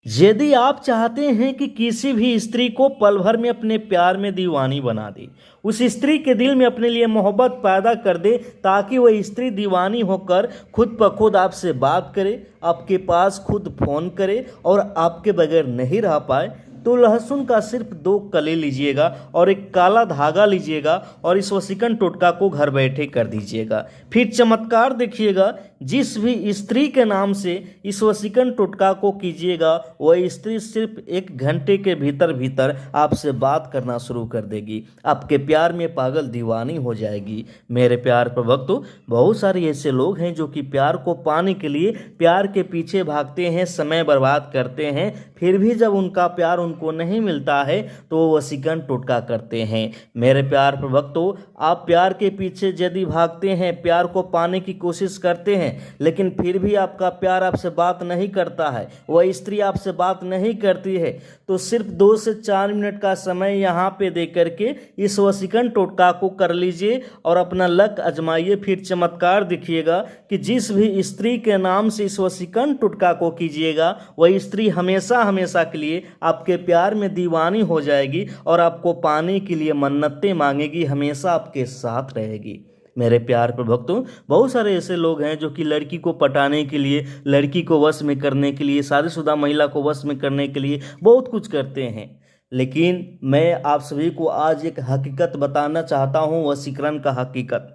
यदि आप चाहते हैं कि किसी भी स्त्री को पल भर में अपने प्यार में दीवानी बना दे, उस स्त्री के दिल में अपने लिए मोहब्बत पैदा कर दे, ताकि वह स्त्री दीवानी होकर खुद ब खुद आपसे बात करे, आपके पास खुद फोन करे और आपके बगैर नहीं रह पाए, तो लहसुन का सिर्फ 2 कली लीजिएगा और एक काला धागा लीजिएगा और इस वशीकरण टोटका को घर बैठे कर दीजिएगा। फिर चमत्कार देखिएगा, जिस भी स्त्री के नाम से इस वशीकरण टोटका को कीजिएगा, वह स्त्री सिर्फ 1 घंटे के भीतर भीतर आपसे बात करना शुरू कर देगी, आपके प्यार में पागल दीवानी हो जाएगी। मेरे प्यार प्रभक्तों, बहुत सारे ऐसे लोग हैं जो कि प्यार को पाने के लिए प्यार के पीछे भागते हैं, समय बर्बाद करते हैं, फिर भी जब उनका प्यार उनको नहीं मिलता है तो वो वशीकरण टोटका करते हैं। मेरे प्यार प्रभक्तों, आप प्यार के पीछे यदि भागते हैं, प्यार को पाने की कोशिश करते हैं, लेकिन फिर भी आपका प्यार आपसे बात नहीं करता है, वह स्त्री आपसे बात नहीं करती है, तो सिर्फ 2 से 4 मिनट का समय यहाँ पे दे करके इस वशीकरण टोटका को कर लीजिए और अपना लक आजमाइए। फिर चमत्कार दिखिएगा कि जिस भी स्त्री के नाम से इस वशीकरण टोटका को कीजिएगा, वह स्त्री हमेशा हमेशा के लिए आपके प्यार में दीवानी हो जाएगी और आपको पाने के लिए मन्नतें मांगेगी, हमेशा आपके साथ रहेगी। मेरे प्यार प्रभक्तों, बहुत सारे ऐसे लोग हैं जो कि लड़की को पटाने के लिए, लड़की को वश में करने के लिए, शादीशुदा महिला को वश में करने के लिए बहुत कुछ करते हैं, लेकिन मैं आप सभी को आज एक हकीकत बताना चाहता हूँ, वशीकरण का हकीकत।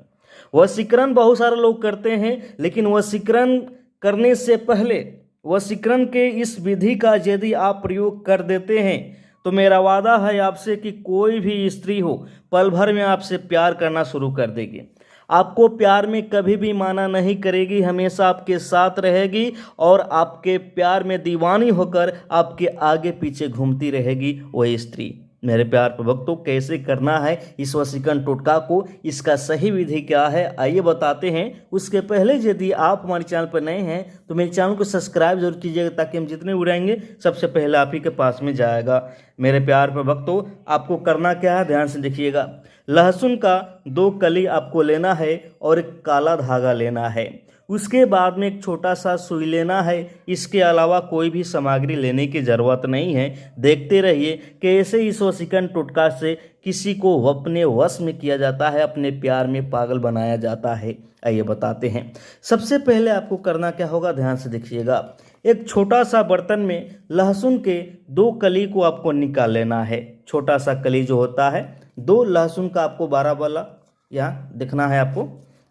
वशीकरण बहुत सारे लोग करते हैं, लेकिन वशीकरण करने से पहले वशीकरण के इस विधि का यदि आप प्रयोग कर देते हैं तो मेरा वादा है आपसे कि कोई भी स्त्री हो, पल भर में आपसे प्यार करना शुरू कर देगी, आपको प्यार में कभी भी माना नहीं करेगी, हमेशा आपके साथ रहेगी और आपके प्यार में दीवानी होकर आपके आगे पीछे घूमती रहेगी वही स्त्री। मेरे प्यार प्रभक्तों, कैसे करना है इस वशीकरण टोटका को, इसका सही विधि क्या है, आइए बताते हैं। उसके पहले यदि आप हमारे चैनल पर नए हैं तो मेरे चैनल को सब्सक्राइब जरूर कीजिएगा, ताकि हम जितने उड़ाएंगे सबसे पहले आप ही के पास में जाएगा। मेरे प्यार प्रभक्तों, आपको करना क्या है, ध्यान से देखिएगा। लहसुन का 2 कली आपको लेना है और एक काला धागा लेना है। उसके बाद में एक छोटा सा सुई लेना है। इसके अलावा कोई भी सामग्री लेने की ज़रूरत नहीं है। देखते रहिए कैसे इस वशीकरण टोटका से किसी को अपने वश में किया जाता है, अपने प्यार में पागल बनाया जाता है। आइए बताते हैं। सबसे पहले आपको करना क्या होगा, ध्यान से देखिएगा। एक छोटा सा बर्तन में लहसुन के 2 कली को आपको निकाल लेना है। छोटा सा कली जो होता है, 2 लहसुन का आपको 12 वाला यहाँ देखना है, आपको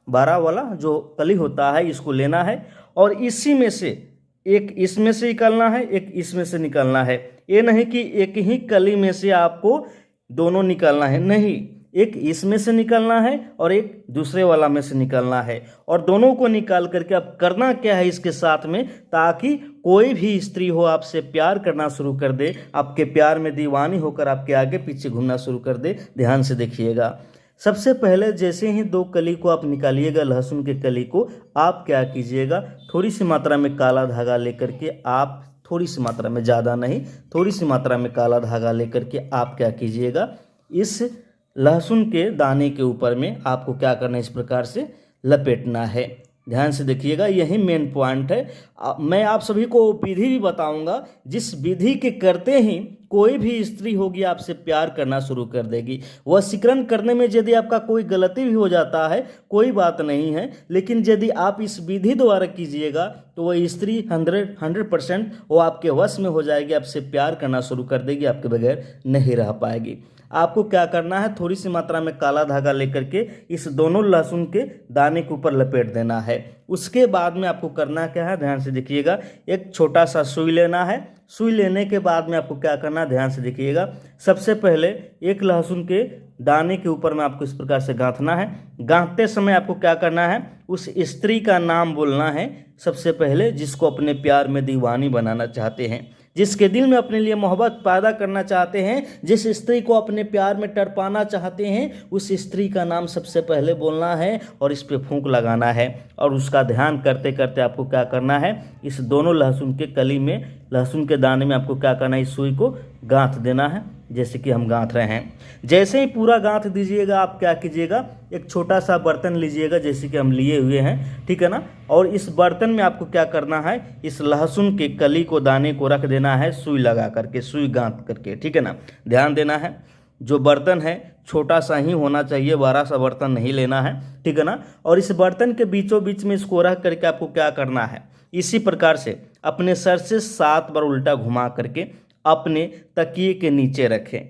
12 वाला जो कली होता है इसको लेना है और इसी में से एक इसमें से निकालना है, एक इसमें से निकालना है। ये नहीं कि एक ही कली में से आपको दोनों निकालना है, नहीं, एक इसमें से निकालना है और एक दूसरे वाला में से निकालना है। और दोनों को निकाल करके अब करना क्या है इसके साथ में, ताकि कोई भी स्त्री हो आपसे प्यार करना शुरू कर दे, आपके प्यार में दीवानी होकर आपके आगे पीछे घूमना शुरू कर दे। ध्यान से देखिएगा। सबसे पहले जैसे ही 2 कली को आप निकालिएगा, लहसुन के कली को, आप क्या कीजिएगा, थोड़ी सी मात्रा में काला धागा लेकर के, आप थोड़ी सी मात्रा में, ज़्यादा नहीं, थोड़ी सी मात्रा में काला धागा लेकर के आप क्या कीजिएगा, इस लहसुन के दाने के ऊपर में आपको क्या करना है, इस प्रकार से लपेटना है। ध्यान से देखिएगा, यही मेन पॉइंट है। मैं आप सभी को विधि भी बताऊंगा, जिस विधि के करते ही कोई भी स्त्री होगी आपसे प्यार करना शुरू कर देगी। वशीकरण करने में यदि आपका कोई गलती भी हो जाता है, कोई बात नहीं है, लेकिन यदि आप इस विधि द्वारा कीजिएगा तो वह स्त्री 100% वो आपके वश में हो जाएगी, आपसे प्यार करना शुरू कर देगी, आपके बगैर नहीं रह पाएगी। आपको क्या करना है, थोड़ी सी मात्रा में काला धागा लेकर के इस दोनों लहसुन के दाने के ऊपर लपेट देना है। उसके बाद में आपको करना क्या है, ध्यान से देखिएगा। एक छोटा सा सुई लेना है। सुई लेने के बाद में आपको क्या करना है, ध्यान से देखिएगा। सबसे पहले एक लहसुन के दाने के ऊपर में आपको इस प्रकार से गांथना है। गांथते समय आपको क्या करना है, उस स्त्री का नाम बोलना है सबसे पहले, जिसको अपने प्यार में दीवानी बनाना चाहते हैं, जिसके दिल में अपने लिए मोहब्बत पैदा करना चाहते हैं, जिस स्त्री को अपने प्यार में तड़पाना चाहते हैं, उस स्त्री का नाम सबसे पहले बोलना है और इस पे फूंक लगाना है। और उसका ध्यान करते करते आपको क्या करना है, इस दोनों लहसुन के कली में, लहसुन के दाने में आपको क्या करना है, इस सुई को गांथ देना है। जैसे कि हम गाँथ रहे हैं। जैसे ही पूरा गाँथ दीजिएगा आप क्या कीजिएगा, एक छोटा सा बर्तन लीजिएगा जैसे कि हम लिए हुए हैं, ठीक है ना। और इस बर्तन में आपको क्या करना है, इस लहसुन के कली को, दाने को रख देना है सुई लगा करके, सुई गाँथ करके, ठीक है ना। ध्यान देना है, जो बर्तन है छोटा सा ही होना चाहिए, बड़ा सा बर्तन नहीं लेना है, ठीक है ना। और इस बर्तन के बीचों बीच में इसको रख करके आपको क्या करना है, इसी प्रकार से अपने सर से 7 बार उल्टा घुमा करके अपने तकिए के नीचे रखें।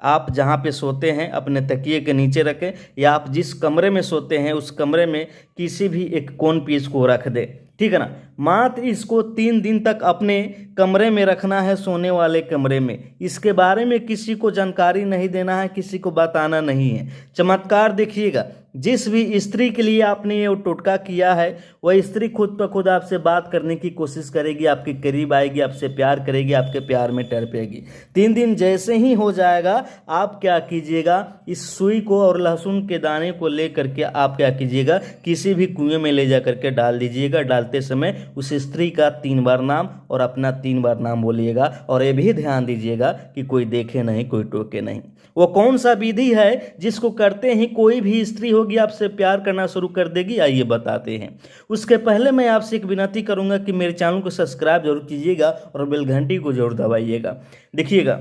आप जहाँ पे सोते हैं अपने तकिए के नीचे रखें, या आप जिस कमरे में सोते हैं उस कमरे में किसी भी एक कोन पे इसको रख दें, ठीक है ना। मात्र इसको 3 दिन तक अपने कमरे में रखना है, सोने वाले कमरे में। इसके बारे में किसी को जानकारी नहीं देना है, किसी को बताना नहीं है। चमत्कार देखिएगा, जिस भी स्त्री के लिए आपने ये टोटका किया है वह स्त्री खुद ब खुद आपसे बात करने की कोशिश करेगी, आपके करीब आएगी, आपसे प्यार करेगी, आपके प्यार में तड़पेगी। 3 दिन जैसे ही हो जाएगा आप क्या कीजिएगा, इस सुई को और लहसुन के दाने को ले करके आप क्या कीजिएगा, किसी भी कुएं में ले जा करके डाल दीजिएगा। डालते समय उस स्त्री का 3 बार नाम और अपना 3 बार नाम बोलिएगा। और ये भी ध्यान दीजिएगा कि कोई देखे नहीं, कोई टोके नहीं। वो कौन सा विधि है जिसको करते ही कोई भी स्त्री होगी आपसे प्यार करना शुरू कर देगी, आइए बताते हैं। उसके पहले मैं आपसे एक विनती करूंगा कि मेरे चैनल को सब्सक्राइब जरूर कीजिएगा और बेल घंटी को जरूर दबाइएगा। देखिएगा,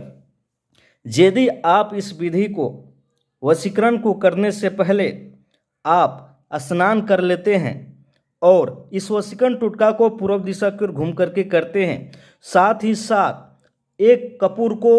यदि आप इस विधि को, वशीकरण को करने से पहले आप स्नान कर लेते हैं और इस वशीकरण टोटका को पूर्व दिशा की ओर घूम करके करते हैं, साथ ही साथ एक कपूर को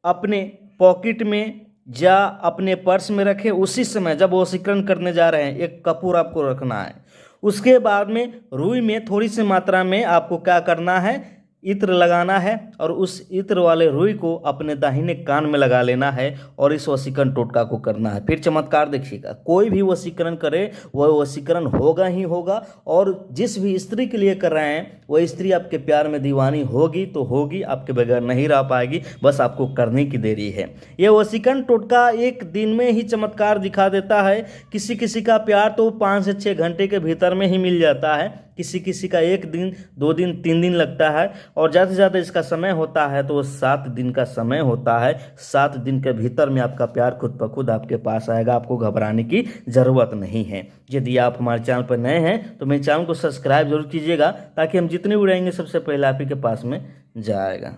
अपने पॉकेट में या अपने पर्स में रखें। उसी समय जब वशीकरण करने जा रहे हैं एक कपूर आपको रखना है। उसके बाद में रुई में थोड़ी सी मात्रा में आपको क्या करना है, इत्र लगाना है और उस इत्र वाले रुई को अपने दाहिने कान में लगा लेना है और इस वशीकरण टोटका को करना है। फिर चमत्कार देखिएगा, कोई भी वशीकरण करे वह वशीकरण होगा ही होगा। और जिस भी स्त्री के लिए कर रहे हैं वह स्त्री आपके प्यार में दीवानी होगी तो होगी, आपके बगैर नहीं रह पाएगी, बस आपको करने की देरी है। यह वशीकरण टोटका एक दिन में ही चमत्कार दिखा देता है। किसी किसी का प्यार तो 5 से 6 घंटे के भीतर में ही मिल जाता है, किसी किसी का 1 दिन, 2 दिन, 3 दिन लगता है, और ज़्यादा से ज़्यादा इसका समय होता है तो 7 दिन का समय होता है। 7 दिन के भीतर में आपका प्यार खुद ब खुद आपके पास आएगा, आपको घबराने की ज़रूरत नहीं है। यदि आप हमारे चैनल पर नए हैं तो मेरे चैनल को सब्सक्राइब जरूर कीजिएगा ताकि हम जितने भी उड़ाएंगे सबसे पहले आप ही के पास में जाएगा।